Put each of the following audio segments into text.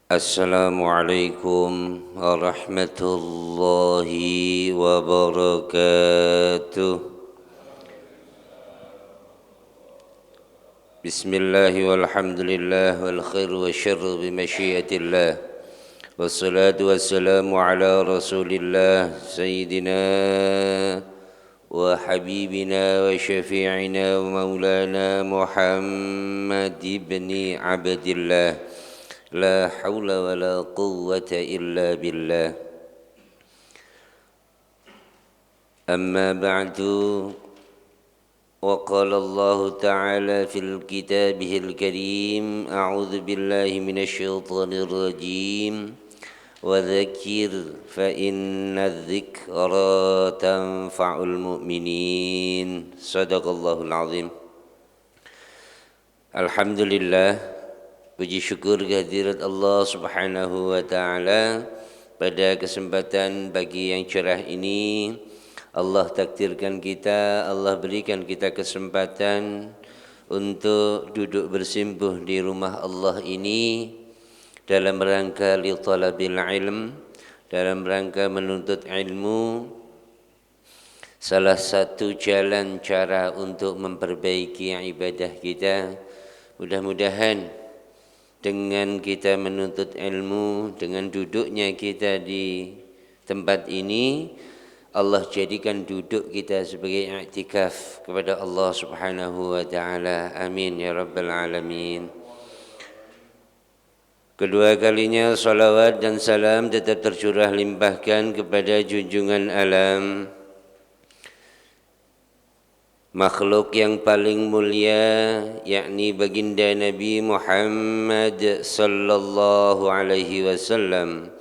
Assalamualaikum warahmatullahi wabarakatuh. Bismillahi walhamdulillah wal khairu wa syarru bimasyiatillah. Wassalatu wassalamu ala rasulillah Sayyidina wa habibina wa syafi'ina wa maulana Muhammad ibni Abdillah. لا حول ولا قوة إلا بالله. أما بعد، وقال الله تعالى في كتابه الكريم: أعوذ بالله من الشيطان الرجيم وذكر فإن الذكرى تنفع المؤمنين. صدق الله العظيم. Alhamdulillah, puji syukur kehadirat Allah Subhanahu wa taala. Pada kesempatan pagi yang cerah ini, Allah takdirkan kita, Allah berikan kita kesempatan untuk duduk bersimpuh di rumah Allah ini dalam rangka li talabil ilm, dalam rangka menuntut ilmu. Salah satu jalan cara untuk memperbaiki ibadah kita, mudah-mudahan dengan kita menuntut ilmu, dengan duduknya kita di tempat ini, Allah jadikan duduk kita sebagai i'tikaf kepada Allah Subhanahu wa taala. Amin ya rabbal alamin. Kedua kalinya salawat dan salam tetap tercurah limpahkan kepada junjungan alam, makhluk yang paling mulia, yakni baginda Nabi Muhammad sallallahu alaihi wasallam,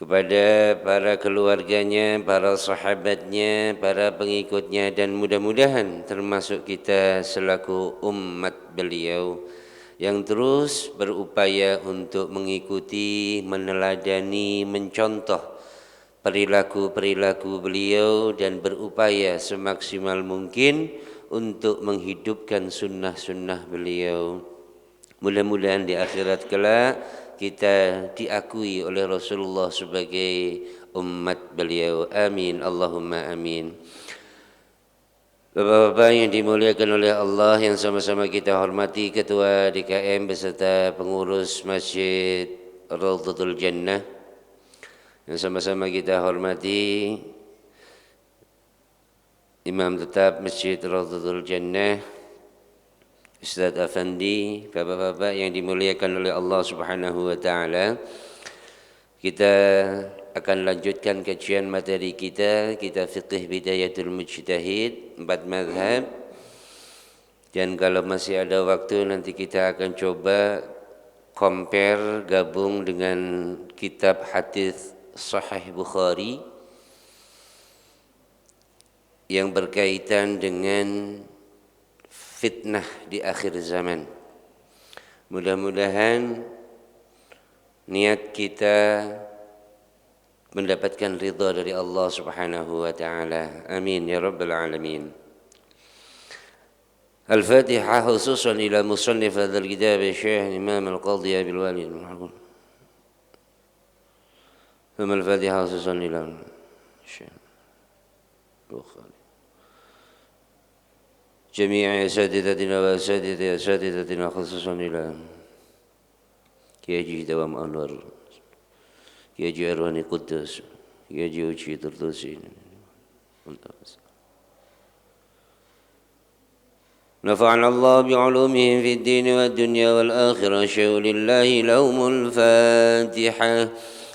kepada para keluarganya, para sahabatnya, para pengikutnya, dan mudah-mudahan termasuk kita selaku umat beliau yang terus berupaya untuk mengikuti, meneladani, mencontoh perilaku-perilaku beliau dan berupaya semaksimal mungkin untuk menghidupkan sunnah-sunnah beliau. Mudah-mudahan di akhirat kelak kita diakui oleh Rasulullah sebagai umat beliau. Amin, Allahumma amin. Bapak-bapak yang dimuliakan oleh Allah, yang sama-sama kita hormati, Ketua DKM beserta pengurus Masjid Raudhatul Jannah, yang sama-sama kita hormati Imam Tetap Masjid Raudhatul Jannah, Ustaz Afandi, bapak-bapak yang dimuliakan oleh Allah Subhanahu wa taala. Kita akan lanjutkan kajian materi kita, kitab Fiqh Bidayatul Mujtahid, 4 mazhab. Dan kalau masih ada waktu, nanti kita akan coba compare, gabung dengan kitab hadis Sahih Bukhari yang berkaitan dengan fitnah di akhir zaman. Mudah-mudahan niat kita mendapatkan ridha dari Allah Subhanahu wa taala. Amin ya rabbal alamin. Al-Fatihah khususan ila musannif hadzal kitab Syekh Imam Al-Qadhi Abil Walid. ثم الفاتحة خصوصا إلى الشيخ البخاري جميع أساتذتنا وأساتذتنا خصوصا إلى كيجي دوام أنور كيجي أرواني قدس كيجي وجهي تردوسي نفعنا الله بعلومهم في الدين والدنيا والآخرة شيء لله لهم الفاتحة.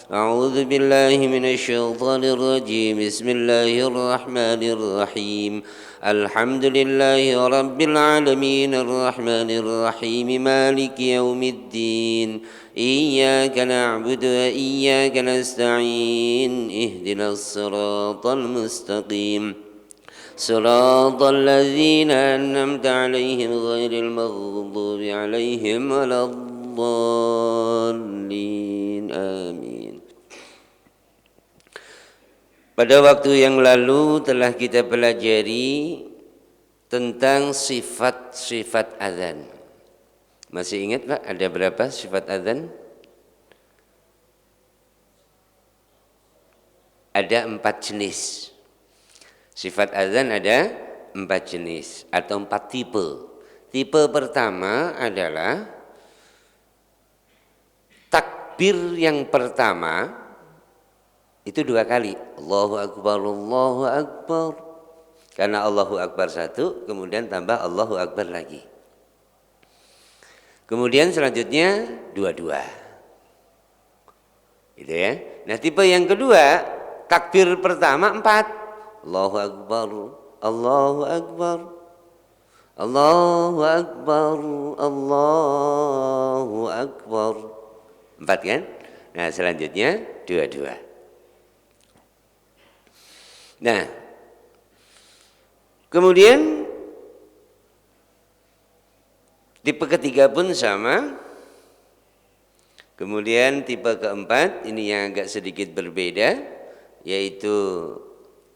أعوذ بالله من الشيطان الرجيم. بسم الله الرحمن الرحيم. الحمد لله رب العالمين الرحمن الرحيم مالك يوم الدين. إياك نعبد وإياك نستعين. اهدنا الصراط المستقيم صراط الذين أنعمت عليهم غير المغضوب عليهم ولا الضالين. آمين. Pada waktu yang lalu telah kita pelajari tentang sifat-sifat azan. Masih ingat Pak, ada berapa sifat azan? ada 4 jenis. Sifat azan ada 4 jenis atau 4 tipe. Tipe pertama adalah takbir yang pertama itu 2 kali. Allahu Akbar, Allahu Akbar. Karena Allahu Akbar 1, kemudian tambah Allahu Akbar lagi. Kemudian selanjutnya 2-2. Gitu ya. Nah, tipe yang kedua, takbir pertama 4. Allahu Akbar, Allahu Akbar. Allahu Akbar, Allahu Akbar. 4 kan? Nah, selanjutnya 2-2. Nah, kemudian tipe ketiga pun sama. Kemudian tipe keempat ini yang agak sedikit berbeda, yaitu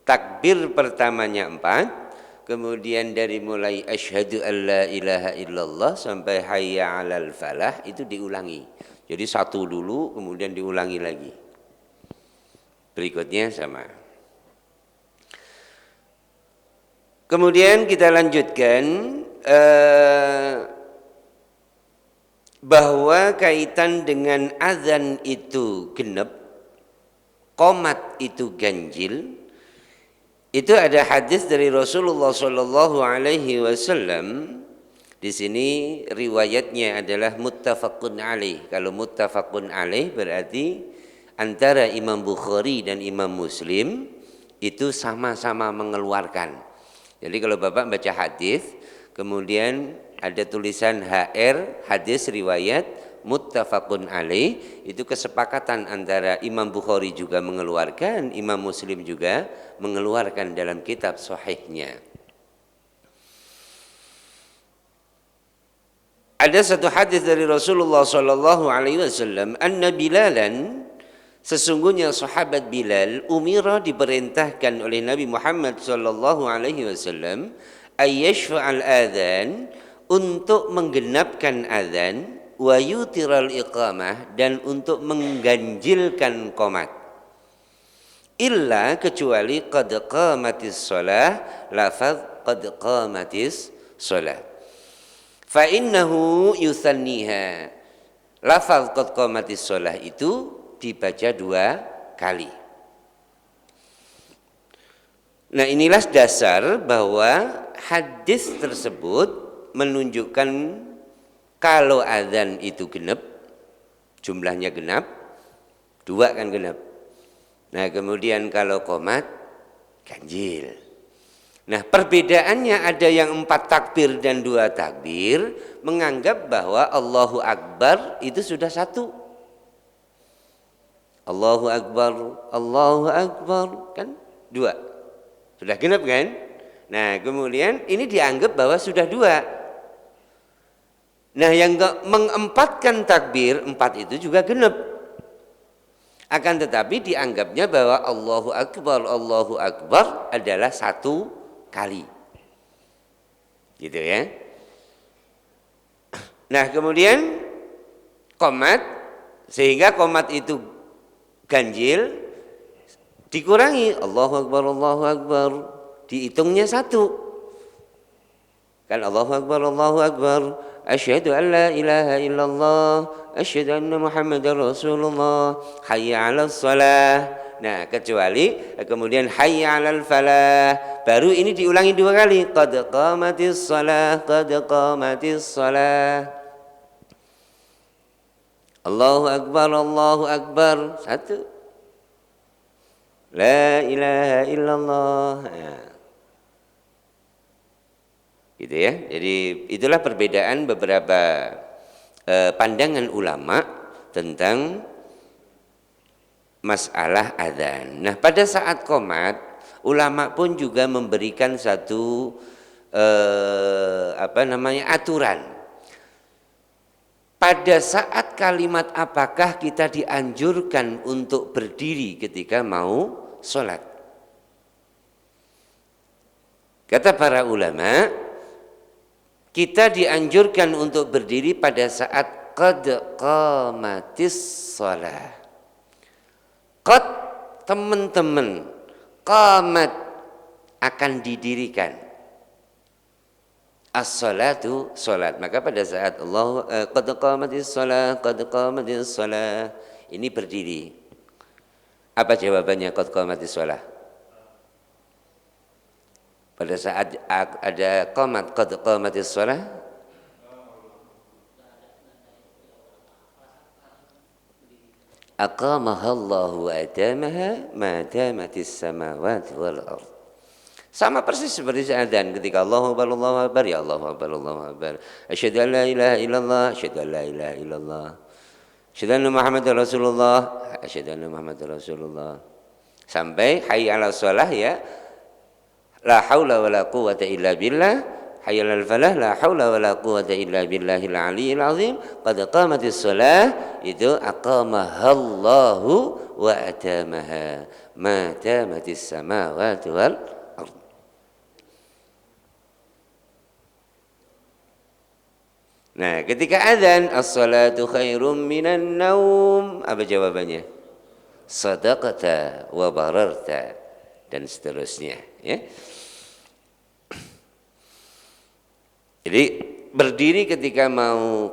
takbir pertamanya 4. Kemudian dari mulai asyhadu alla ilaha illallah sampai hayya 'alal falah itu diulangi. Jadi 1 dulu kemudian diulangi lagi. Berikutnya sama. Kemudian kita lanjutkan bahwa kaitan dengan azan itu genep, qomat itu ganjil. Itu ada hadis dari Rasulullah Shallallahu Alaihi Wasallam. Di sini riwayatnya adalah muttafaqun alaih. Kalau muttafaqun alaih berarti antara Imam Bukhari dan Imam Muslim itu sama-sama mengeluarkan. Jadi kalau Bapak baca hadis, kemudian ada tulisan HR, hadis riwayat muttafaqun alaih, itu kesepakatan antara Imam Bukhari juga mengeluarkan, Imam Muslim juga mengeluarkan dalam kitab sahihnya. Ada satu hadis dari Rasulullah sallallahu alaihi wasallam, anna Bilalan, sesungguhnya sahabat Bilal umira diperintahkan oleh Nabi Muhammad sallallahu alaihi wasallam ayyashfa'al adzan, untuk menggenapkan azan, wa yutiral iqamah, dan untuk mengganjilkan qomat. Illa, kecuali qad qamatis shalah, lafaz qad qamatis shalah. Fa innahu yusanniha, lafaz qad qamatis shalah itu dibaca 2 kali. Nah, inilah dasar bahwa hadis tersebut menunjukkan kalau azan itu genap, jumlahnya genap, 2 kan genap. Nah, kemudian kalau qomat ganjil. Nah, perbedaannya ada yang 4 takbir dan 2 takbir, menganggap bahwa Allahu Akbar itu sudah 1. Allahu Akbar kan 2. Sudah genap kan? Nah, kemudian ini dianggap bahwa sudah 2. Nah, yang mengempatkan takbir 4 itu juga genap. Akan tetapi dianggapnya bahwa Allahu Akbar adalah 1 kali. Gitu ya. Nah, kemudian qomat, sehingga qomat itu ganjil, dikurangi Allahu Akbar, dihitungnya 1. Kan Allahu Akbar, asyhadu an la ilaha illallah, asyhadu anna Muhammadar Rasulullah, hayya 'alas shalah. Nah, kecuali kemudian hayya 'alal falah, baru ini diulangi 2 kali, qad qamatis shalah, qad qamatis shalah. Allahu Akbar, 1. La ilaha illallah. Nah, gitu ya. Jadi itulah perbedaan beberapa pandangan ulama tentang masalah adzan. Nah, pada saat qomat, ulama pun juga memberikan satu aturan. Pada saat kalimat apakah kita dianjurkan untuk berdiri ketika mau sholat? Kata para ulama, kita dianjurkan untuk berdiri pada saat qad qamatis shalah. Qad, teman-teman, qamat akan didirikan. As-salatu, salat. Maka pada saat Allah qad qamatis shalah, qad qamatis shalah, ini berdiri. Apa jawabannya qad qamatis shalah? Pada saat ada qamat qad qamatis shalah, aqamahallahu wa atamaha ma damatis samawati wal ardh. Sama persis seperti azan ketika Allahu Akbar, ya Allahu Akbar. Asyhadu an la ilaha illallah, asyhadu an la ilaha illallah. Asyhadu anna Muhammadar Rasulullah, asyhadu anna Muhammadar Rasulullah. Sampai hayya 'alas shalah ya. La haula wala quwwata illa billah. Hayya 'alal falah, la haula wala quwwata illa billahil aliyyil azim. Qad qamatis shalah, itu aqamahallahu wa atamaha ma damatis samawati wal ardh. Nah, ketika azan as-salatu khairum minan naum, apa jawabannya? Sadaqata wa bararta, dan seterusnya, ya. Jadi berdiri ketika mau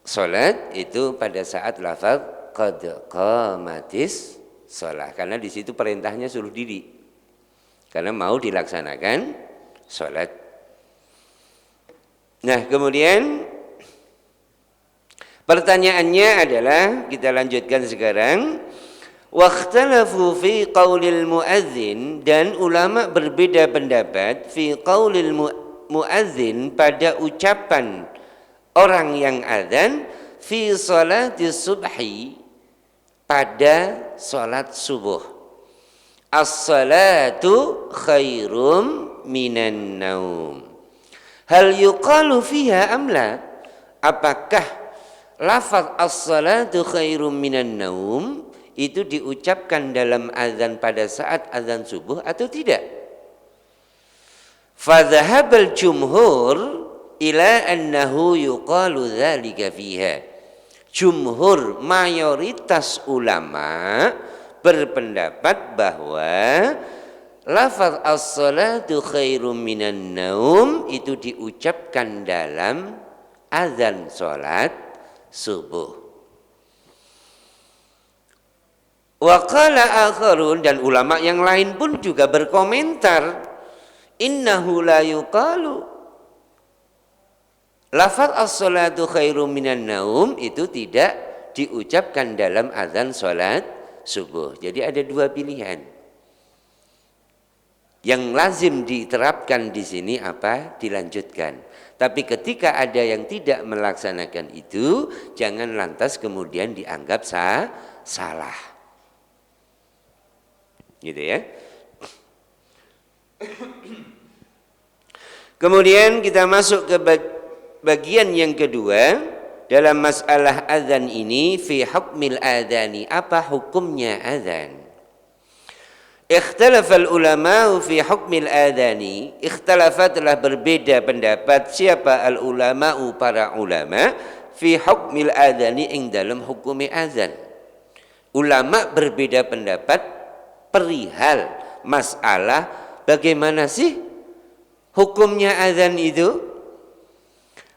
sholat itu pada saat lafaz qad qamatis shalah, karena di situ perintahnya suruh diri, karena mau dilaksanakan sholat. Nah, kemudian pertanyaannya adalah, kita lanjutkan sekarang. Wakhtalafu fi qaulil muadzin, dan ulama berbeda pendapat fi qaulil muadzin, pada ucapan orang yang adzan, fi salati subhi, pada salat subuh. As-salatu khairum minan naum. Hal yuqalu fiha amla, apakah lafaz as-salatu khairum minan naum itu diucapkan dalam azan pada saat azan subuh atau tidak? Fadhahabal jumhur ila annahu yuqalu dzalika fiha. Jumhur, mayoritas ulama berpendapat bahwa lafaz as-salatu khairum minan naum itu diucapkan dalam azan salat subuh. Wa qala akharun, dan ulama yang lain pun juga berkomentar, innahu la yuqalu, lafaz as-salatu khairum minan naum itu tidak diucapkan dalam azan salat subuh. Jadi ada dua pilihan. Yang lazim diterapkan di sini apa? Dilanjutkan. Tapi ketika ada yang tidak melaksanakan itu, jangan lantas kemudian dianggap salah. Gitu ya. Kemudian kita masuk ke bagian yang kedua dalam masalah azan ini, fi hukmil adani, apa hukumnya azan? Ikhtalafal ulama'u fi hukmil adani, ikhtalafat, telah berbeda pendapat siapa al ulama'u, para ulama, fi hukmil adani, ing dalam hukumi azan. Ulama berbeda pendapat perihal masalah bagaimana sih hukumnya azan itu?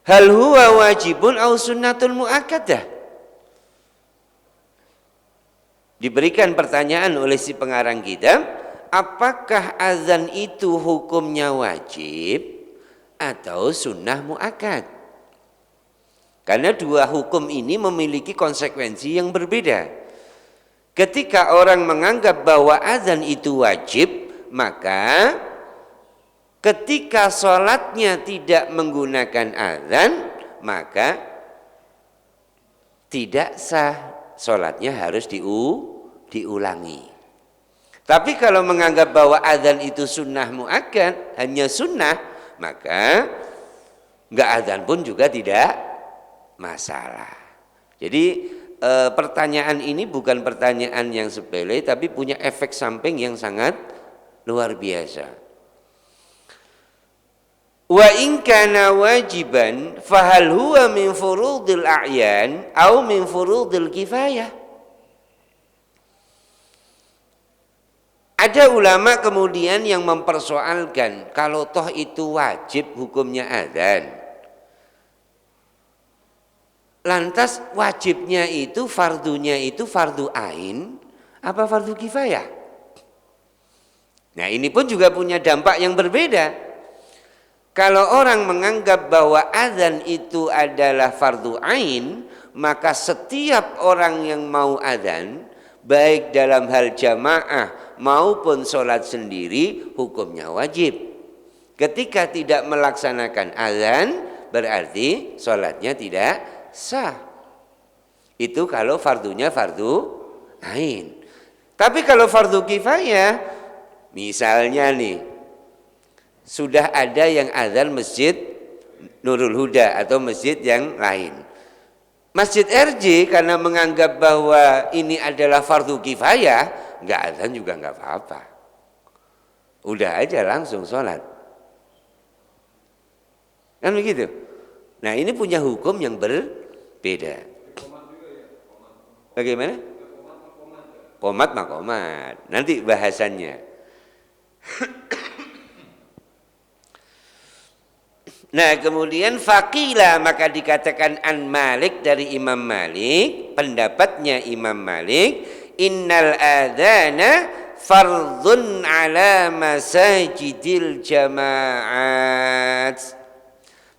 Hal huwa wajibun au sunnatul muakkadah? Diberikan pertanyaan oleh si pengarang kitab, apakah azan itu hukumnya wajib atau sunnah muakkad? Karena dua hukum ini memiliki konsekuensi yang berbeda. Ketika orang menganggap bahwa azan itu wajib, maka ketika sholatnya tidak menggunakan azan, maka tidak sah, sholatnya harus diulangi. Tapi kalau menganggap bahwa azan itu sunnah muakkad, hanya sunnah, maka enggak azan pun juga tidak masalah. Jadi pertanyaan ini bukan pertanyaan yang sepele, tapi punya efek samping yang sangat luar biasa. Wa in kana wajiban fahal huwa min furudil a'yan au min furudil kifayah? Ada ulama kemudian yang mempersoalkan kalau toh itu wajib hukumnya adzan. Lantas wajibnya itu fardunya itu fardu ain apa fardu kifayah? Nah, ini pun juga punya dampak yang berbeda. Kalau orang menganggap bahwa adzan itu adalah fardu ain, maka setiap orang yang mau adzan, baik dalam hal jamaah maupun sholat sendiri, hukumnya wajib. Ketika tidak melaksanakan adzan, berarti sholatnya tidak sah. Itu kalau fardunya fardu ain. Tapi kalau fardu kifayah, misalnya nih, sudah ada yang adzan masjid Nurul Huda atau masjid yang lain. Masjid RJ karena menganggap bahwa ini adalah fardu kifayah, nggak adzan juga nggak apa-apa. Udah aja langsung sholat. Kan begitu? Nah, ini punya hukum yang berbeda. Bagaimana? Qomat mah qomat. Nanti bahasannya. Nah, kemudian faqila, maka dikatakan an Malik dari Imam Malik, pendapatnya Imam Malik, innal adzana fardhun ala masajidil jamaat.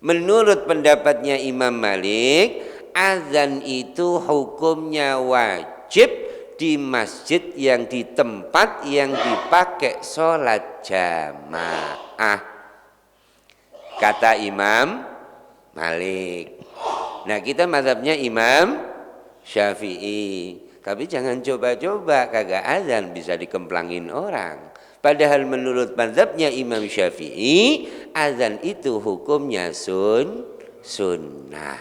Menurut pendapatnya Imam Malik, azan itu hukumnya wajib di masjid yang di tempat yang dipakai sholat jamaah. Kata Imam Malik. Nah, kita mazhabnya Imam Syafi'i. Tapi jangan coba-coba kagak azan bisa dikemplangin orang. Padahal menurut mazhabnya Imam Syafi'i, azan itu hukumnya sunnah.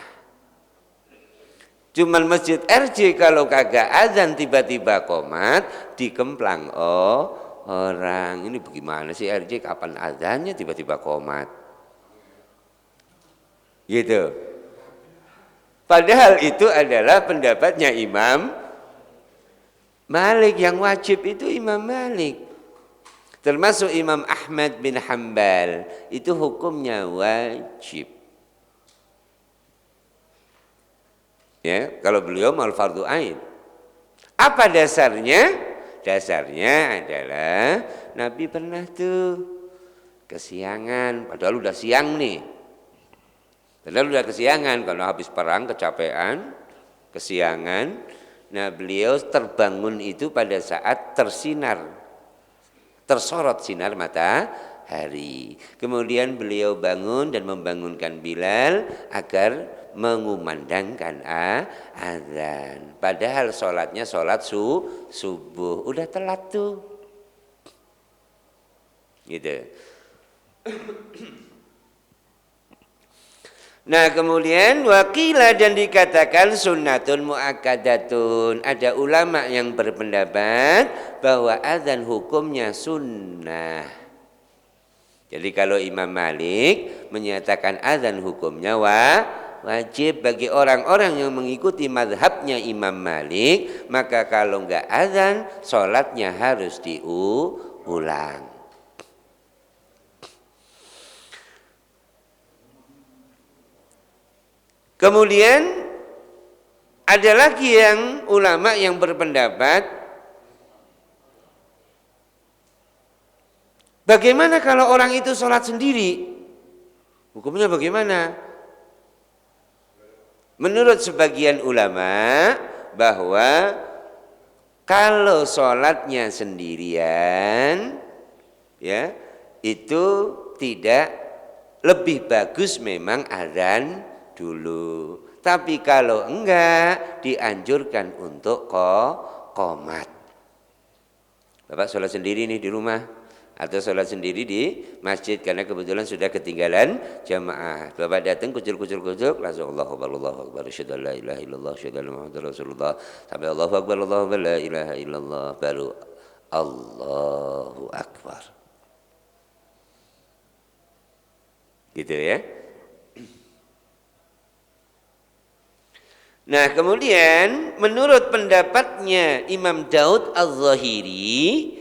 Cuman masjid RJ kalau kagak azan tiba-tiba qomat, dikemplang orang. Ini bagaimana sih RJ, kapan azannya tiba-tiba qomat? Gitu. Padahal itu adalah pendapatnya Imam Malik, yang wajib itu Imam Malik. Termasuk Imam Ahmad bin Hanbal, itu hukumnya wajib. Ya, kalau beliau mal fardu ain. Apa dasarnya? Dasarnya adalah Nabi pernah tuh kesiangan, padahal udah siang nih. Padahal udah kesiangan, kalau habis perang kecapean, kesiangan. Nah, beliau terbangun itu pada saat tersorot sinar matahari. Kemudian beliau bangun dan membangunkan Bilal agar mengumandangkan azan. Padahal sholatnya sholat subuh, udah telat tuh. Gitu. Nah, kemudian wakilah, dan dikatakan sunnatun muakkadatun. Ada ulama yang berpendapat bahwa azan hukumnya sunnah. Jadi kalau Imam Malik menyatakan azan hukumnya wajib bagi orang-orang yang mengikuti mazhabnya Imam Malik, maka kalau enggak azan, sholatnya harus diulang. Kemudian ada lagi yang ulama yang berpendapat, bagaimana kalau orang itu sholat sendiri? Hukumnya bagaimana? Menurut sebagian ulama bahwa kalau sholatnya sendirian, ya itu tidak, lebih bagus memang azan dulu. Tapi kalau enggak, dianjurkan untuk qomat. Bapak sholat sendiri nih di rumah, atau sholat sendiri di masjid karena kebetulan sudah ketinggalan jamaah. Bapak datang kucur langsung Allahu Akbar, asyhadu an la ilaha illallah, asyhadu anna Muhammadar Rasulullah, sampai Allahu Akbar, la ilaha illallah, baru Allahu Akbar. Gitu ya. Nah, kemudian menurut pendapatnya Imam Daud Az-Zahiri,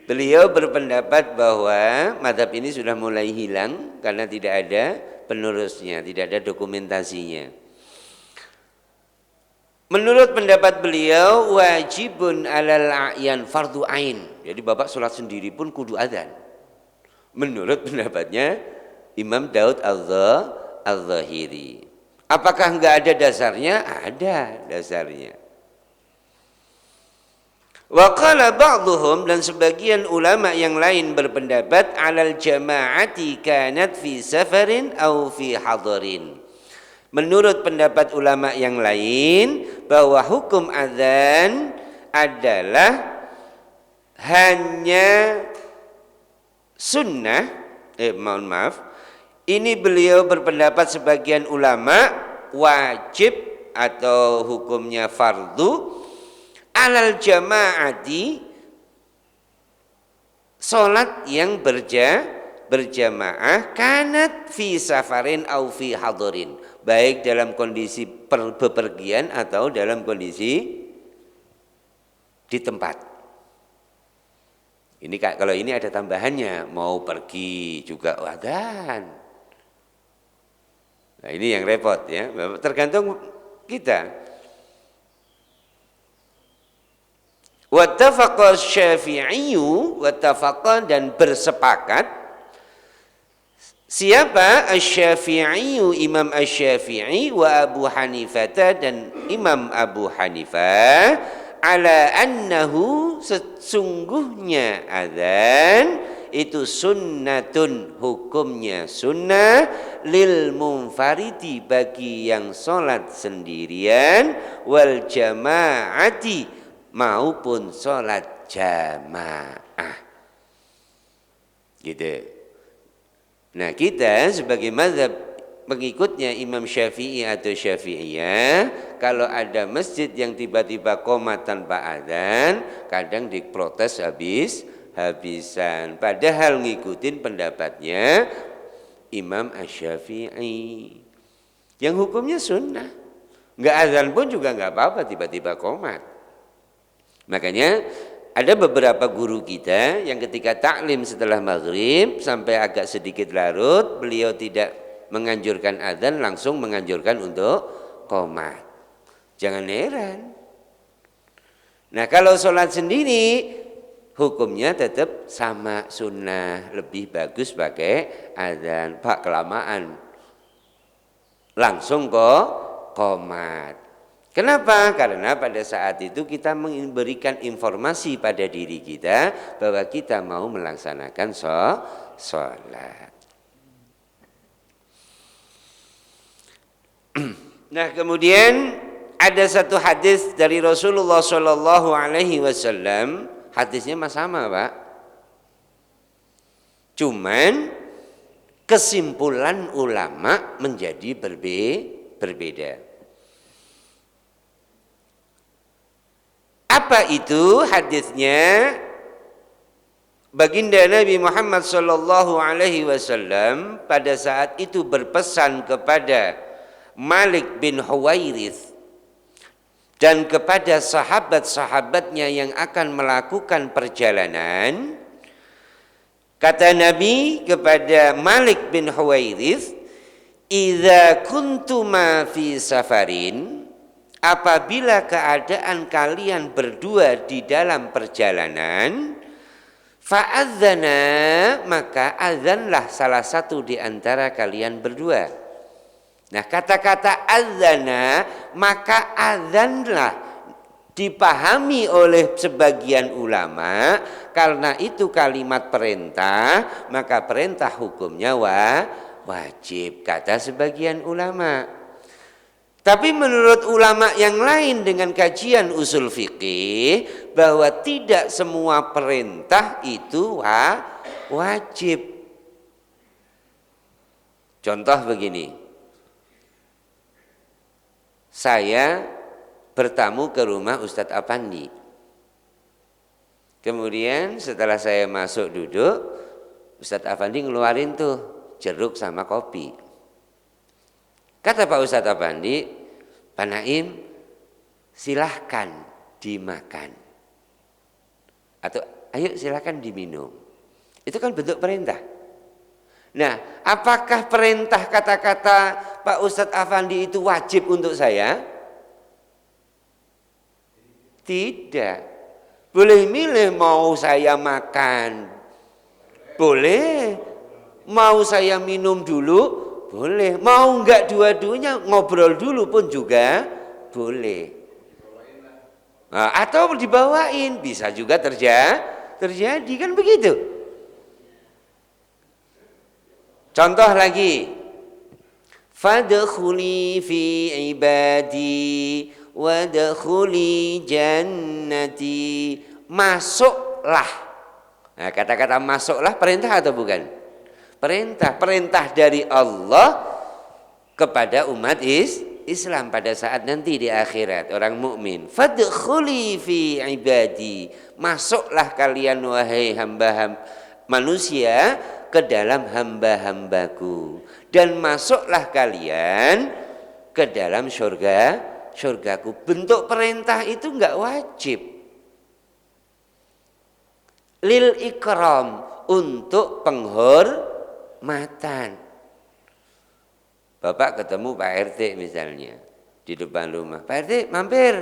Beliau berpendapat bahwa mazhab ini sudah mulai hilang karena tidak ada penerusnya, tidak ada dokumentasinya. Menurut pendapat beliau, wajibun alal a'yan fardu ain. Jadi bapak sholat sendiri pun kudu adzan. Menurut pendapatnya Imam Daud Al-Zahiri. Apakah enggak ada dasarnya? Ada dasarnya. Wa qala ba'dhum, dan sebagian ulama yang lain berpendapat alal jama'ati kanat fi safarin au fi hadarin. Menurut pendapat ulama yang lain bahwa hukum azan adalah hanya sunnah, ini beliau berpendapat sebagian ulama wajib atau hukumnya fardu alal jama'ati, salat yang berjamaah kanat fi safarin au fi hadarin, baik dalam kondisi bepergian atau dalam kondisi di tempat. Ini kalau ini ada tambahannya, mau pergi juga adzan. Nah, ini yang repot ya, tergantung kita. Wattafaqa Syafi'iyyu, wattafaqa dan bersepakat. Siapa? Asy-Syafi'iyyu, Imam Asy-Syafi'i, wa Abu Hanifah dan Imam Abu Hanifah, ala annahu, sesungguhnya adzan itu sunnatun, hukumnya sunnah, lil munfaridi, bagi yang sholat sendirian, wal jama'ati, maupun sholat jamaah. Gitu. Nah, kita sebagai mazhab pengikutnya Imam Syafi'i atau Syafi'iyah, kalau ada masjid yang tiba-tiba qomat tanpa adzan, kadang diprotes habis-habisan. Padahal ngikutin pendapatnya Imam Asy-Syafi'i yang hukumnya sunnah. Enggak adzan pun juga enggak apa-apa tiba-tiba qomat. Makanya ada beberapa guru kita yang ketika taklim setelah maghrib sampai agak sedikit larut, beliau tidak menganjurkan adzan, langsung menganjurkan untuk qomat. Jangan heran. Nah, kalau sholat sendiri hukumnya tetap sama sunnah, lebih bagus pakai adzan. Pak, kelamaan, langsung kok qomat. Kenapa? Karena pada saat itu kita memberikan informasi pada diri kita bahwa kita mau melaksanakan sholat. Nah, kemudian ada satu hadis dari Rasulullah Shallallahu Alaihi Wasallam. Hadisnya sama, Pak. Cuman kesimpulan ulama menjadi berbeda. Apa itu hadisnya? Baginda Nabi Muhammad sallallahu alaihi wasallam pada saat itu berpesan kepada Malik bin Huwairits dan kepada sahabat-sahabatnya yang akan melakukan perjalanan. Kata Nabi kepada Malik bin Huwairits, "Idza kuntuma fi safarin", apabila keadaan kalian berdua di dalam perjalanan, fa'adzana, maka azanlah salah satu di antara kalian berdua. Nah, kata-kata adzana, maka azanlah, dipahami oleh sebagian ulama karena itu kalimat perintah, maka perintah hukumnya wajib, kata sebagian ulama. Tapi menurut ulama yang lain dengan kajian usul fikih, bahwa tidak semua perintah itu wajib. Contoh begini, saya bertamu ke rumah Ustadz Apandi. Kemudian setelah saya masuk duduk, Ustadz Apandi ngeluarin tuh jeruk sama kopi. Kata Pak Ustadz Apandi, Pak Naim, silahkan dimakan. Atau ayo silakan diminum. Itu kan bentuk perintah. Nah, apakah perintah kata-kata Pak Ustadz Afandi itu wajib untuk saya? Tidak. Boleh milih mau saya makan, boleh. Mau saya minum dulu, boleh. Mau enggak dua-duanya, ngobrol dulu pun juga boleh. Nah, atau dibawain, bisa juga terjadi kan begitu. Contoh lagi, fadkhuli fi ibadi wadkhuli jannati, masuklah. Nah, kata-kata masuklah perintah atau bukan? Perintah dari Allah kepada umat Islam pada saat nanti di akhirat, orang mukmin. Fadkhuli fi ibadi, masuklah kalian wahai hamba manusia ke dalam hamba-hambaku, dan masuklah kalian ke dalam surgaku. Bentuk perintah itu enggak wajib. Lil ikram, untuk penghormatan. Bapak ketemu Pak RT misalnya di depan rumah, Pak RT mampir,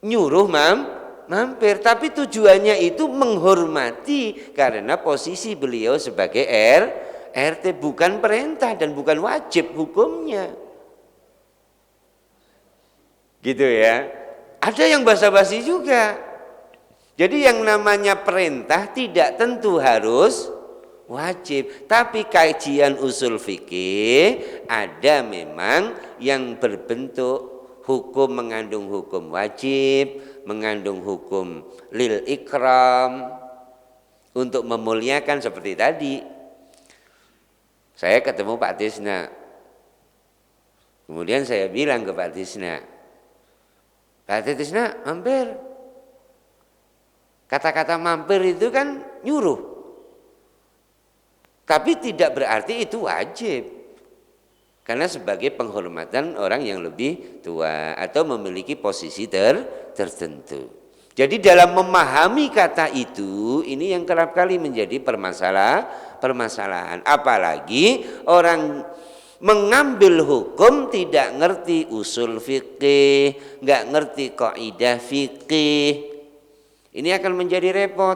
nyuruh mampir, tapi tujuannya itu menghormati karena posisi beliau sebagai RT, bukan perintah dan bukan wajib hukumnya. Gitu ya. Ada yang basa-basi juga. Jadi yang namanya perintah tidak tentu harus wajib, tapi kajian usul fikih ada memang yang berbentuk hukum, mengandung hukum wajib, mengandung hukum lil ikram, untuk memuliakan. Seperti tadi saya ketemu Pak Tisna, kemudian saya bilang ke Pak Tisna, Pak Tisna mampir. Kata-kata mampir itu kan nyuruh, tapi tidak berarti itu wajib, karena sebagai penghormatan orang yang lebih tua atau memiliki posisi tertentu. Jadi dalam memahami kata itu, ini yang kerap kali menjadi permasalahan. Apalagi orang mengambil hukum tidak ngerti usul fikih, nggak ngerti kaidah fikih. Ini akan menjadi repot.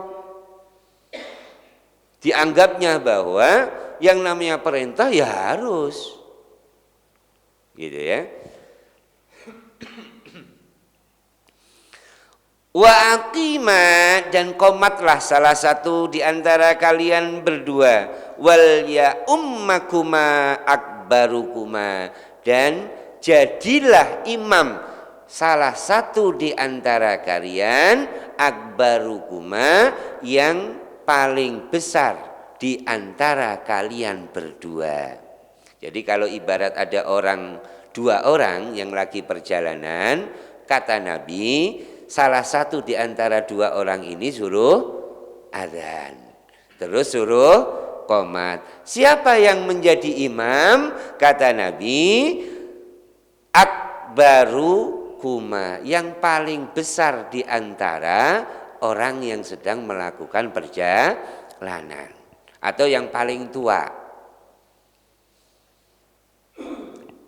Dianggapnya bahwa yang namanya perintah ya harus, gitu ya. Wa aqima, dan komatlah salah satu di antara kalian berdua, wal ya ummakuma akbarukuma, dan jadilah imam salah satu di antara kalian, akbarukuma, yang paling besar di antara kalian berdua. Jadi kalau ibarat ada dua orang yang lagi perjalanan, kata Nabi, salah satu di antara dua orang ini suruh adzan, terus suruh qomat. Siapa yang menjadi imam? Kata Nabi, akbarukuma, yang paling besar di antara orang yang sedang melakukan perjalanan, atau yang paling tua.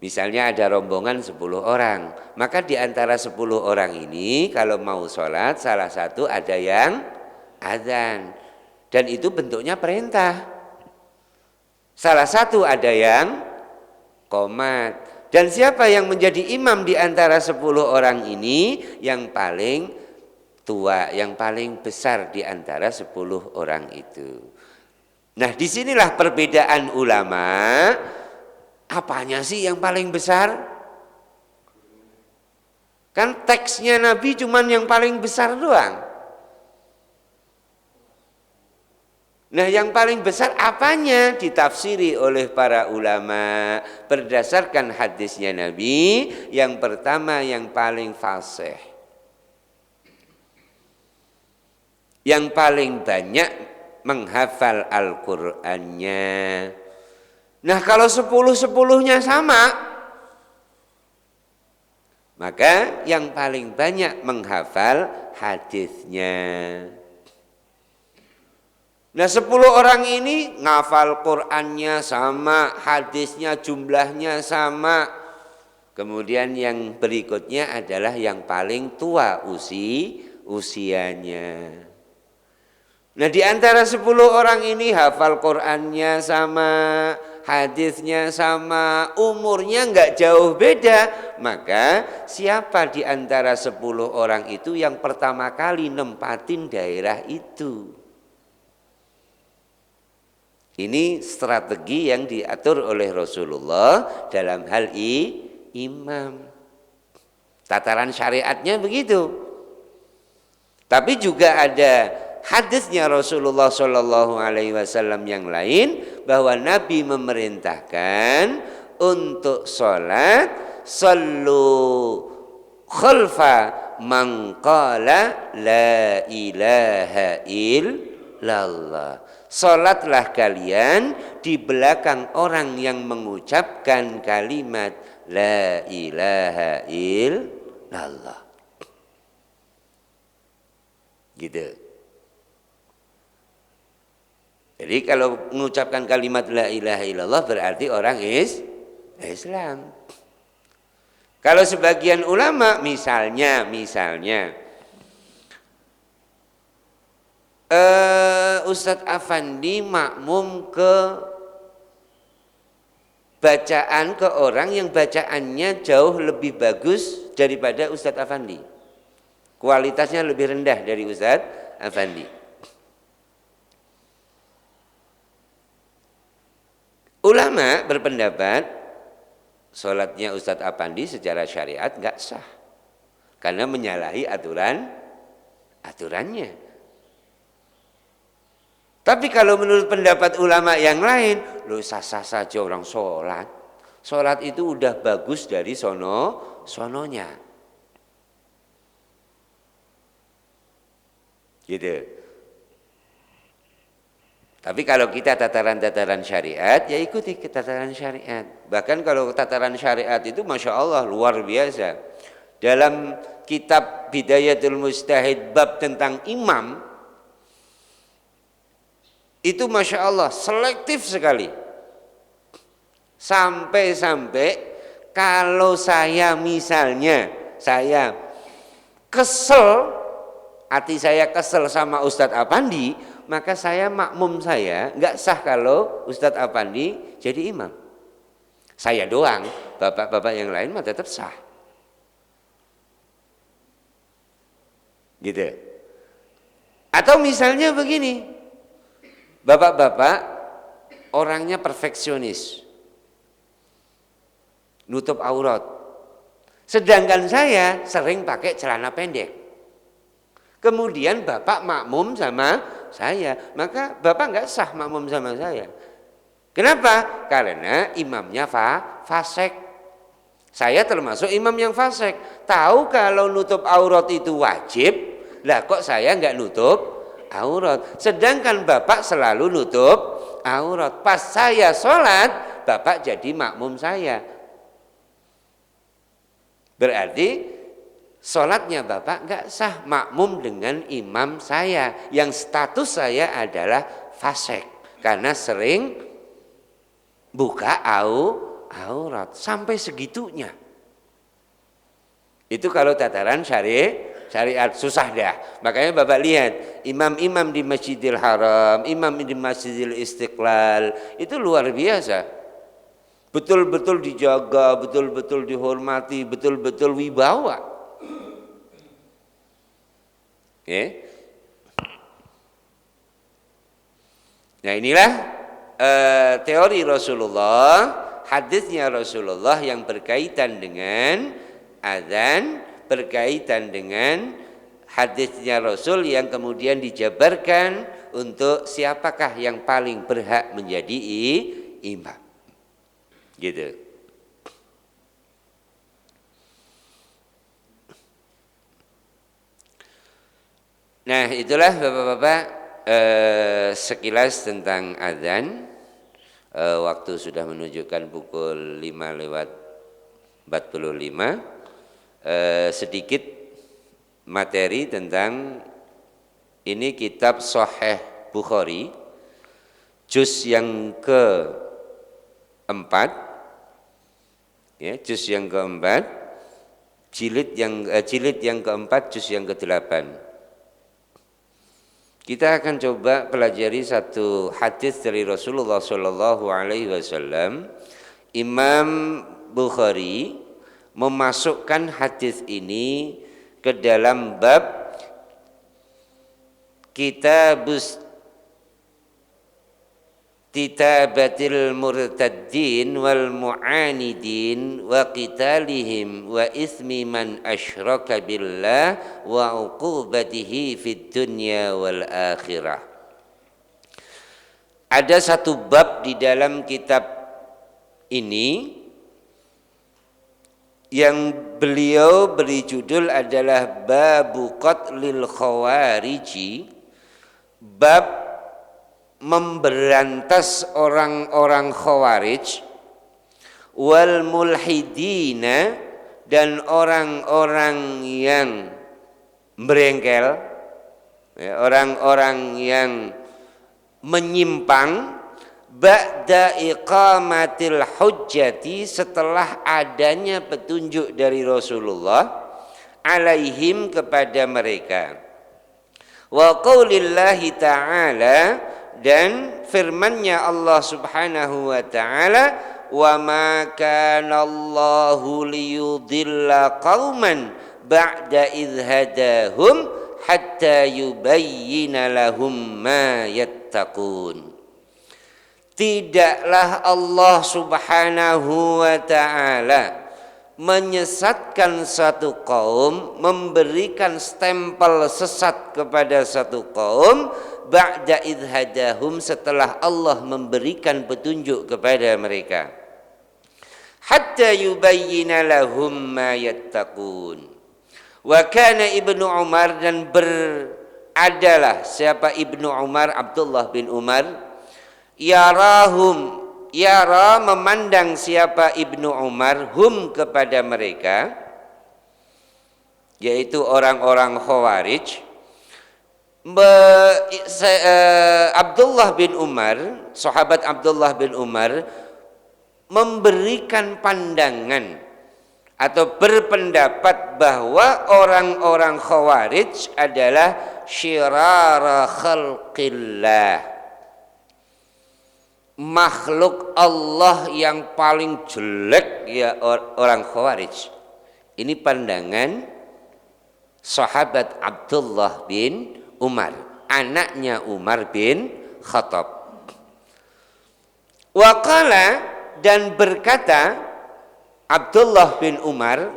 Misalnya ada rombongan 10 orang, maka di antara 10 orang ini kalau mau sholat, salah satu ada yang adzan, dan itu bentuknya perintah. Salah satu ada yang qomat. Dan siapa yang menjadi imam di antara 10 orang ini? Yang paling tua, yang paling besar di antara 10 orang itu. Nah, disinilah perbedaan ulama. Apanya sih yang paling besar? Kan teksnya Nabi cuman yang paling besar doang. Nah, yang paling besar apanya? Ditafsiri oleh para ulama berdasarkan hadisnya Nabi. Yang pertama, yang paling fasih, yang paling banyak menghafal Al-Qur'annya. Nah, kalau 10-10-nya sama, maka yang paling banyak menghafal hadisnya. Nah 10 orang ini ngafal Qur'annya sama, hadisnya jumlahnya sama. Kemudian yang berikutnya adalah yang paling tua usianya. Nah di antara 10 orang ini hafal Qur'annya sama, hadisnya sama, umurnya enggak jauh beda. Maka siapa di antara 10 orang itu yang pertama kali nempatin daerah itu? Ini strategi yang diatur oleh Rasulullah dalam hal imam. Tataran syariatnya begitu. Tapi juga ada hadisnya Rasulullah Shallallahu Alaihi Wasallam yang lain bahwa Nabi memerintahkan untuk sholat sallu khalfa man qala la ilaha illallah. Sholatlah kalian di belakang orang yang mengucapkan kalimat la ilaha illallah. Gitu. Jadi kalau mengucapkan kalimat la ilaha illallah berarti orang Islam. Kalau sebagian ulama misalnya Ustadz Afandi makmum ke bacaan ke orang yang bacaannya jauh lebih bagus daripada Ustadz Afandi. Kualitasnya lebih rendah dari Ustadz Afandi. Ulama berpendapat sholatnya Ustadz Afandi secara syariat nggak sah karena menyalahi aturannya. Tapi kalau menurut pendapat ulama yang lain, loh sah-sah saja orang sholat. Sholat itu udah bagus dari sononya. Gitu. Tapi kalau kita tataran-tataran syariat, ya ikuti tataran syariat. Bahkan kalau tataran syariat itu Masya Allah luar biasa. Dalam kitab Bidayatul Mujtahid bab tentang imam, itu Masya Allah selektif sekali. Sampai-sampai kalau saya misalnya, saya kesel, hati saya kesel sama Ustadz Afandi, maka saya makmum saya nggak sah kalau Ustadz Afandi jadi imam. Saya doang, bapak-bapak yang lain mah tetap sah. Gitu. Atau misalnya begini, bapak-bapak orangnya perfeksionis, nutup aurat. Sedangkan saya sering pakai celana pendek. Kemudian bapak makmum sama saya, maka bapak nggak sah makmum sama saya. Kenapa? Karena imamnya fasik. Saya termasuk imam yang fasik. Tahu kalau nutup aurat itu wajib, lah kok saya nggak nutup aurat. Sedangkan bapak selalu nutup aurat. Pas saya sholat, bapak jadi makmum saya. Berarti sholatnya bapak nggak sah makmum dengan imam saya yang status saya adalah fasik karena sering buka aurat sampai segitunya. Itu kalau tataran syariat susah dah. Makanya bapak lihat imam-imam di Masjidil Haram, imam di Masjidil Istiqlal itu luar biasa. Betul-betul dijaga, betul-betul dihormati, betul-betul wibawa. Okay. Nah inilah teori Rasulullah, hadisnya Rasulullah yang berkaitan dengan azan, berkaitan dengan hadisnya Rasul yang kemudian dijabarkan untuk siapakah yang paling berhak menjadi imam. Gitu. Nah itulah bapak-bapak sekilas tentang azan. Waktu sudah menunjukkan pukul 5:45. Sedikit materi tentang ini kitab Sahih Bukhari. juz yang keempat, ya, juz yang keempat, jilid yang keempat, juz yang ke-8. Kita akan coba pelajari satu hadis dari Rasulullah Shallallahu Alaihi Wasallam. Imam Bukhari memasukkan hadis ini ke dalam bab Kitabus Kitabatil murtaddin wal mu'anidin wa qitalihim wa ismi man asyraka billah wa uqubatihi fid dunya wal akhirah. Ada satu bab di dalam kitab ini yang beliau beri judul adalah Babu Qatlil Khawariji, bab memberantas orang-orang khawarij, wal mulhidina, dan orang-orang yang berengkel, ya, orang-orang yang menyimpang, ba'da iqamatil hujjati, setelah adanya petunjuk dari Rasulullah alaihim, kepada mereka, wa qaulillahi ta'ala, dan firman-Nya Allah Subhanahu wa taala, wa ma kana Allahu liyudilla qauman ba'da idh hadahum hatta yubayyina lahum ma yattaqun. Tidaklah Allah Subhanahu wa taala menyesatkan satu kaum, memberikan stempel sesat kepada satu kaum, ba'da idh hadahum, setelah Allah memberikan petunjuk kepada mereka, hatta yubayyina lahum ma yattaqun. Wa kana Ibnu Umar, dan beradalah siapa Ibnu Umar, Abdullah bin Umar, yara memandang siapa Ibnu Umar, hum kepada mereka, yaitu orang-orang Khawarij. Abdullah bin Umar, sahabat Abdullah bin Umar, memberikan pandangan atau berpendapat bahwa orang-orang Khawarij adalah syirara khalqillah, makhluk Allah yang paling jelek, ya, orang Khawarij. Ini pandangan sahabat Abdullah bin Umar, anaknya Umar bin Khattab. Waqala, dan berkata Abdullah bin Umar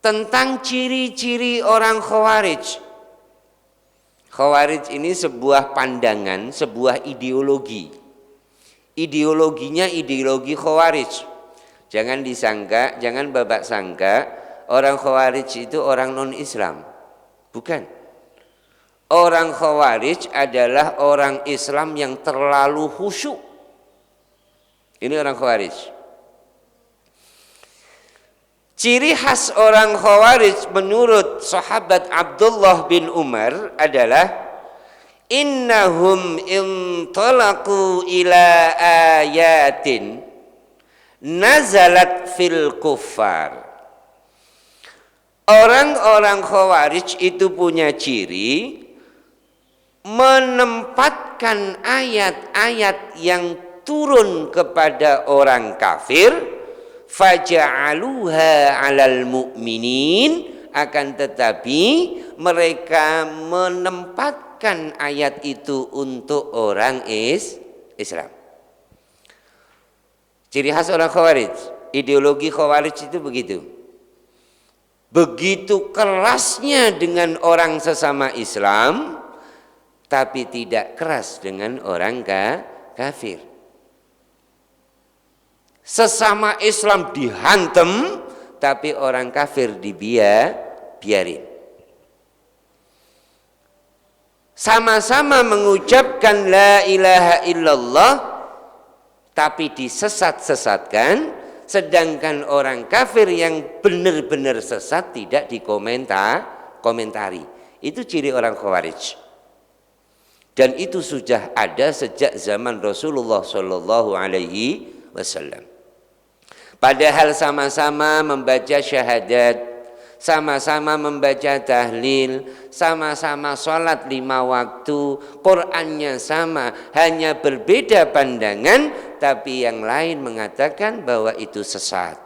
tentang ciri-ciri orang Khawarij. Khawarij ini sebuah pandangan, sebuah ideologi. Ideologinya ideologi Khawarij. Jangan disangka, jangan babak sangka orang Khawarij itu orang non-Islam. Bukan. Orang Khawarij adalah orang Islam yang terlalu khusyuk. Ini orang Khawarij. Ciri khas orang Khawarij menurut sahabat Abdullah bin Umar adalah innahum intalaqu ila ayatin nazalat fil kuffar. Orang-orang Khawarij itu punya ciri menempatkan ayat-ayat yang turun kepada orang kafir, faja'aluha 'alal mu'minin, akan tetapi mereka menempatkan ayat itu untuk orang Islam. Ciri khas orang Khawarij, ideologi Khawarij itu begitu. Begitu kerasnya dengan orang sesama Islam, tapi tidak keras dengan orang kafir. Sesama Islam dihantam, tapi orang kafir biarin. Sama-sama mengucapkan la ilaha illallah, tapi disesat-sesatkan, sedangkan orang kafir yang benar-benar sesat tidak dikomentari. Itu ciri orang Khawarij. Dan itu sudah ada sejak zaman Rasulullah Shallallahu Alaihi Wasallam. Padahal sama-sama membaca syahadat, sama-sama membaca tahlil, sama-sama sholat 5 waktu, Qur'annya sama, hanya berbeda pandangan, tapi yang lain mengatakan bahwa itu sesat.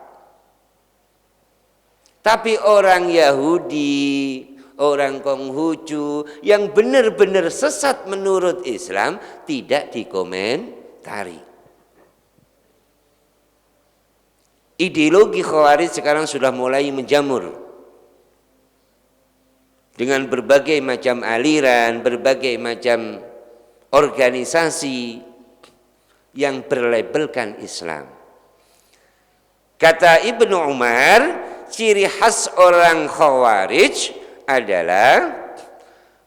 Tapi orang Yahudi, orang Konghucu yang benar-benar sesat menurut Islam tidak dikomentari. Ideologi Khawarij sekarang sudah mulai menjamur dengan berbagai macam aliran, berbagai macam organisasi yang berlabelkan Islam. Kata Ibnu Umar, ciri khas orang Khawarij adalah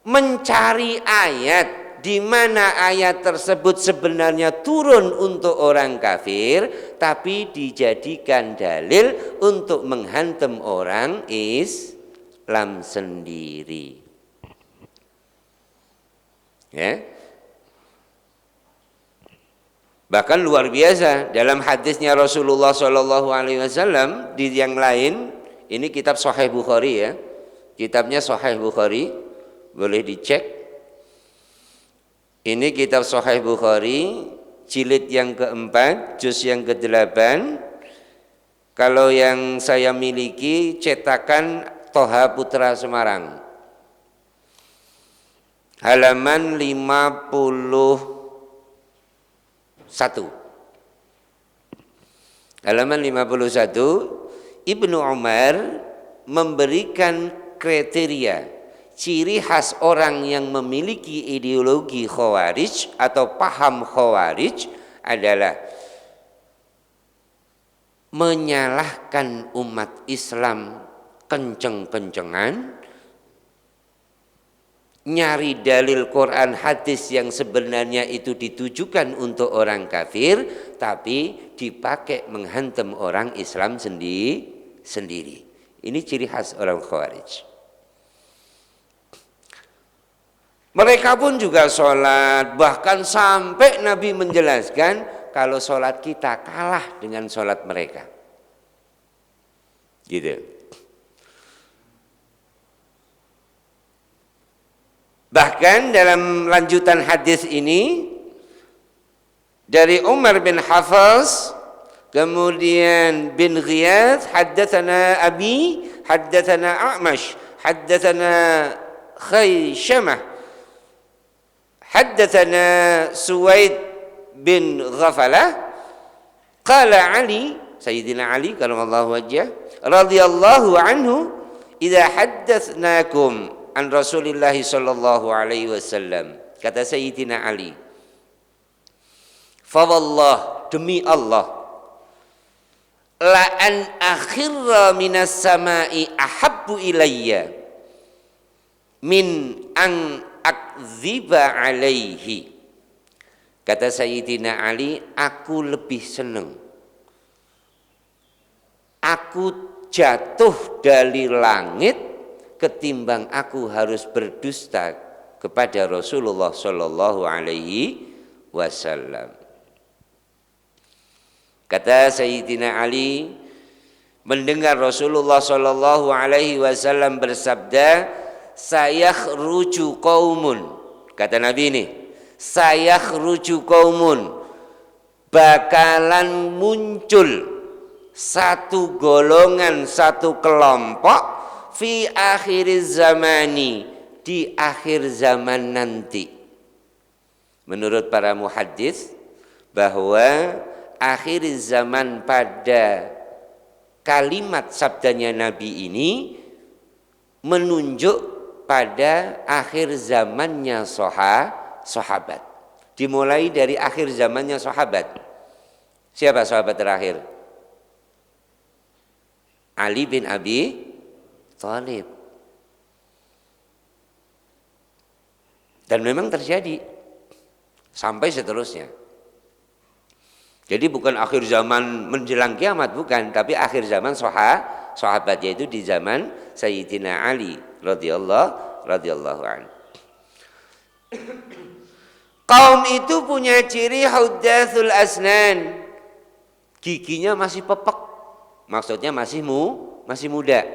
mencari ayat di mana ayat tersebut sebenarnya turun untuk orang kafir, tapi dijadikan dalil untuk menghantam orang Islam sendiri. Ya. Bahkan luar biasa dalam hadisnya Rasulullah Shallallahu Alaihi Wasallam di yang lain, ini kitab Sahih Bukhari ya, kitabnya Sahih Bukhari, boleh dicek. Ini kitab Sahih Bukhari, jilid yang keempat, juz yang ke-8. Kalau yang saya miliki cetakan Toha Putra Semarang, halaman 51. Halaman 51, Ibnu Umar memberikan kriteria ciri khas orang yang memiliki ideologi Khawarij atau paham Khawarij adalah menyalahkan umat Islam kenceng-kencengan, nyari dalil Quran hadis yang sebenarnya itu ditujukan untuk orang kafir, tapi dipakai menghantam orang Islam sendiri. Ini ciri khas orang Khawarij. Mereka pun juga sholat, bahkan sampai Nabi menjelaskan kalau sholat kita kalah dengan sholat mereka. Gitu. Bahkan dalam lanjutan hadis ini dari Umar bin Hafs, kemudian bin Ghiyath, haddatsana Abi, haddatsana A'mash, haddatsana Khaysyamah, haddatsana Suwaid bin Ghafalah, qala Ali, Sayyidina Ali karamallahu wajhah, radhiyallahu anhu, idza haddatsnakum an Rasulillah sallallahu alaihi wasallam, kata Sayyidina Ali, fa wallah, demi Allah, la an akhirra minas samai ahabbu ilayya min an akdziba alaihi. Kata Sayyidina Ali, aku lebih senang aku jatuh dari langit ketimbang aku harus berdusta kepada Rasulullah Shallallahu Alaihi Wasallam. Kata Sayyidina Ali, mendengar Rasulullah Shallallahu Alaihi Wasallam bersabda, sayakhruju qaumun, kata Nabi ini, sayakhruju qaumun, bakalan muncul satu golongan, satu kelompok, fi akhir zamani, di akhir zaman nanti. Menurut para muhaddits bahwa akhir zaman pada kalimat sabdanya Nabi ini menunjuk pada akhir zamannya sahabat. Dimulai dari akhir zamannya sahabat. Siapa sahabat terakhir? Ali bin Abi Thalib. Dan memang terjadi sampai seterusnya. Jadi bukan akhir zaman menjelang kiamat, bukan, tapi akhir zaman sahabat, yaitu di zaman Sayyidina Ali radhiyallahu anhu. Kaum itu punya ciri huddatsul asnan. Giginya masih pepek. Maksudnya masih muda.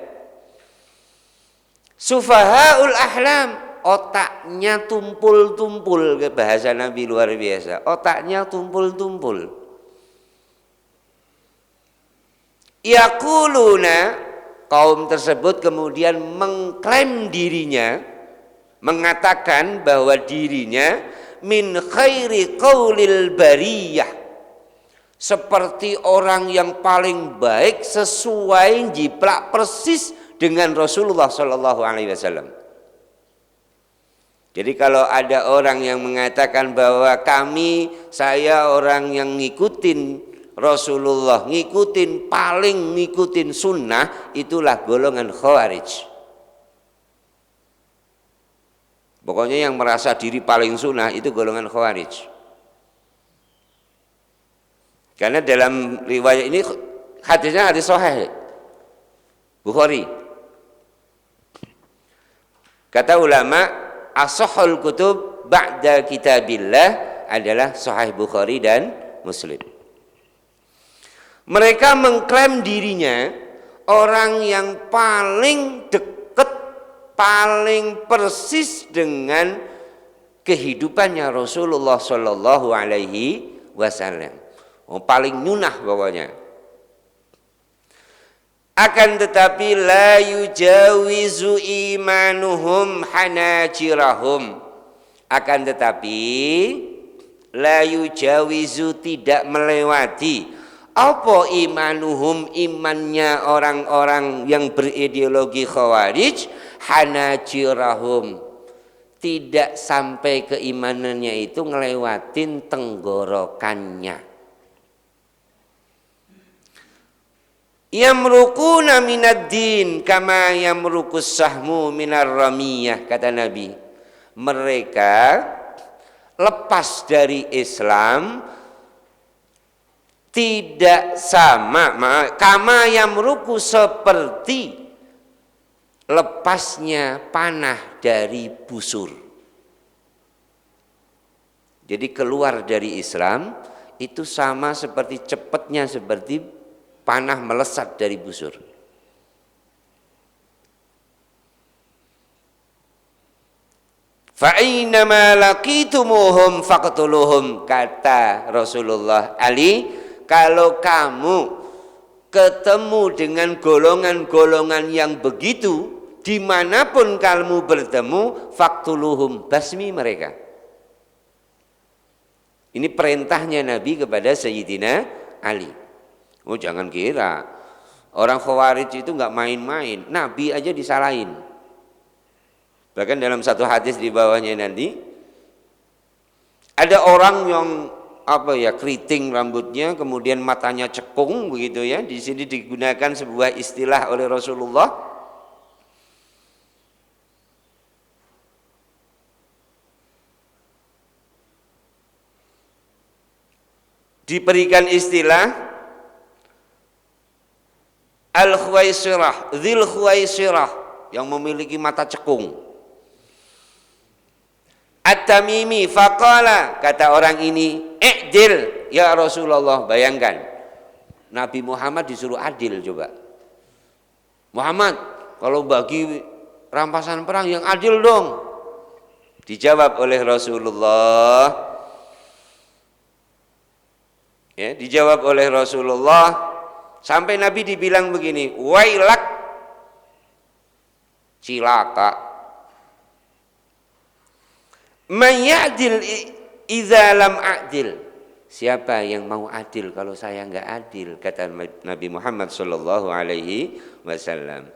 Sufahaul ahlam, otaknya tumpul-tumpul, ke bahasa Nabi luar biasa. Otaknya tumpul-tumpul. Yaquluna, kaum tersebut kemudian mengklaim dirinya, mengatakan bahwa dirinya min khairi qaulil bariyah, seperti orang yang paling baik, sesuai jiplak persis dengan Rasulullah Shallallahu Alaihi Wasallam. Jadi kalau ada orang yang mengatakan bahwa saya orang yang ngikutin Rasulullah, paling ngikutin sunnah, itulah golongan Khawarij. Pokoknya yang merasa diri paling sunnah itu golongan Khawarij. Karena dalam riwayat ini hadisnya hadis sahih Bukhari. Kata ulama, ashahul kutub ba'da kitabillah adalah Sahih Bukhari dan Muslim. Mereka mengklaim dirinya orang yang paling dekat, paling persis dengan kehidupannya Rasulullah Shallallahu Alaihi Wasallam. Paling nyunah pokoknya. Akan tetapi la yujawizu imanuhum hanajirahum. Akan tetapi la yujawizu, tidak melewati apa imanuhum, imannya orang-orang yang berideologi Khawarij, hanajirahum, tidak sampai keimanannya itu ngelewatin tenggorokannya. Yamruquna minad din kama yamruqus sahmu minar ramiyah, kata Nabi. Mereka lepas dari Islam tidak sama, kama yamruqu, seperti lepasnya panah dari busur. Jadi keluar dari Islam itu sama seperti cepatnya seperti panah melesat dari busur. Fa aynama laqitumuhum faqtuluhum, kata Rasulullah Ali, kalau kamu ketemu dengan golongan-golongan yang begitu, dimanapun kamu bertemu, faqtuluhum, basmi mereka. Ini perintahnya Nabi kepada Sayyidina Ali. Oh, jangan kira orang Khawarij itu enggak main-main, Nabi aja disalahin. Bahkan dalam satu hadis di bawahnya nanti ada orang yang keriting rambutnya, kemudian matanya cekung begitu ya. Di sini digunakan sebuah istilah oleh Rasulullah. Diberikan istilah Al-Khuwaisirah, Dzil Khuwaisirah, yang memiliki mata cekung. At-Tamimi faqala, kata orang ini, i'dil ya Rasulullah. Bayangkan Nabi Muhammad disuruh adil. Coba Muhammad, kalau bagi rampasan perang yang adil dong. Dijawab oleh Rasulullah, ya, dijawab oleh Rasulullah. Sampai Nabi dibilang begini, wailak, cilaka. Man ya'dil idza lam a'dil. Siapa yang mau adil kalau saya enggak adil, kata Nabi Muhammad sallallahu alaihi wasallam.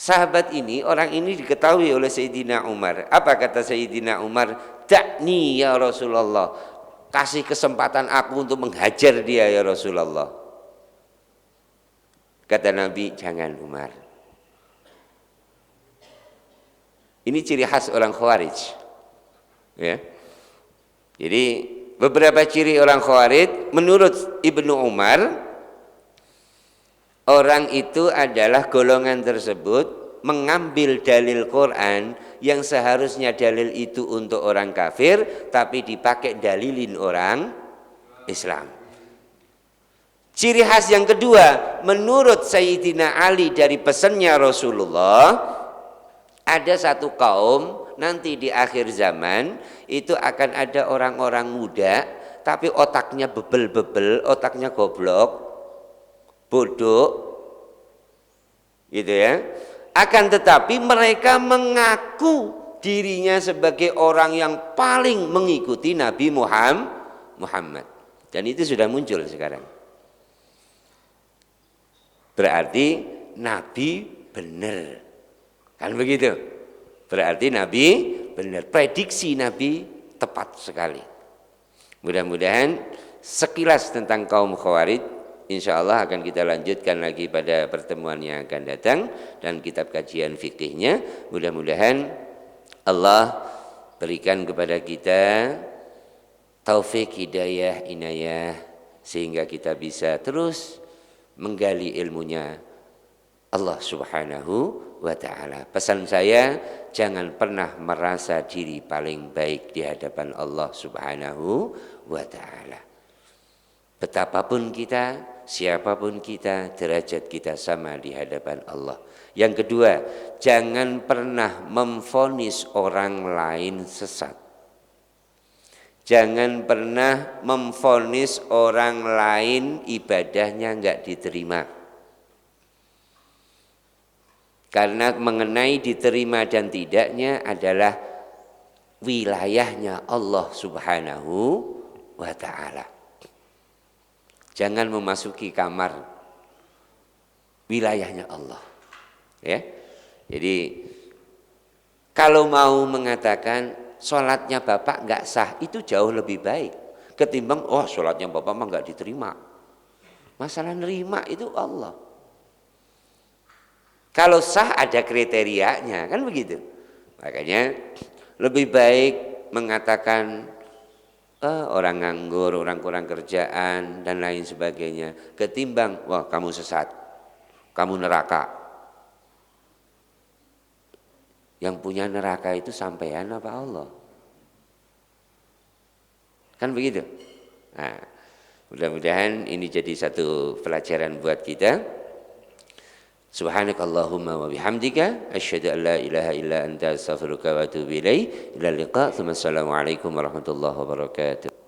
Sahabat ini, orang ini diketahui oleh Sayyidina Umar. Apa kata Sayyidina Umar? Da'ni ya Rasulullah, kasih kesempatan aku untuk menghajar dia ya Rasulullah. Kata Nabi, jangan Umar. Ini ciri khas orang Khawarij. Ya. Jadi beberapa ciri orang Khawarij menurut Ibnu Umar, orang itu adalah golongan tersebut mengambil dalil Quran yang seharusnya dalil itu untuk orang kafir tapi dipakai dalilin orang Islam. Ciri khas yang kedua, menurut Sayyidina Ali dari pesannya Rasulullah, ada satu kaum nanti di akhir zaman itu akan ada orang-orang muda tapi otaknya bebel-bebel, otaknya goblok, bodoh, gitu ya. Akan tetapi mereka mengaku dirinya sebagai orang yang paling mengikuti Nabi Muhammad. Dan itu sudah muncul sekarang. Berarti Nabi benar. Kan begitu? Berarti Nabi benar. Prediksi Nabi tepat sekali. Mudah-mudahan sekilas tentang kaum Khawarij, insya Allah akan kita lanjutkan lagi pada pertemuan yang akan datang dan kitab kajian fikihnya. Mudah-mudahan Allah berikan kepada kita taufik, hidayah, inayah sehingga kita bisa terus menggali ilmunya Allah Subhanahu wa ta'ala. Pesan saya, jangan pernah merasa diri paling baik di hadapan Allah Subhanahu wa ta'ala. Betapapun kita, siapapun kita, derajat kita sama di hadapan Allah. Yang kedua, jangan pernah memvonis orang lain sesat. Jangan pernah memvonis orang lain ibadahnya enggak diterima. Karena mengenai diterima dan tidaknya adalah wilayahnya Allah Subhanahu wa ta'ala. Jangan memasuki kamar wilayahnya Allah. Ya. Jadi kalau mau mengatakan sholatnya Bapak enggak sah, itu jauh lebih baik ketimbang sholatnya Bapak mah enggak diterima. Masalah nerima itu Allah. Kalau sah ada kriterianya, kan begitu. Makanya lebih baik mengatakan orang nganggur, orang kurang kerjaan dan lain sebagainya, ketimbang wah kamu sesat, kamu neraka. Yang punya neraka itu sampean apa Allah? Kan begitu. Nah, mudah-mudahan ini jadi satu pelajaran buat kita. Subhanakallahumma wa bihamdika asyhadu an la ilaha illa anta astaghfiruka wa atubu ilaik. Ila liqa. Assalamualaikum warahmatullahi wabarakatuh.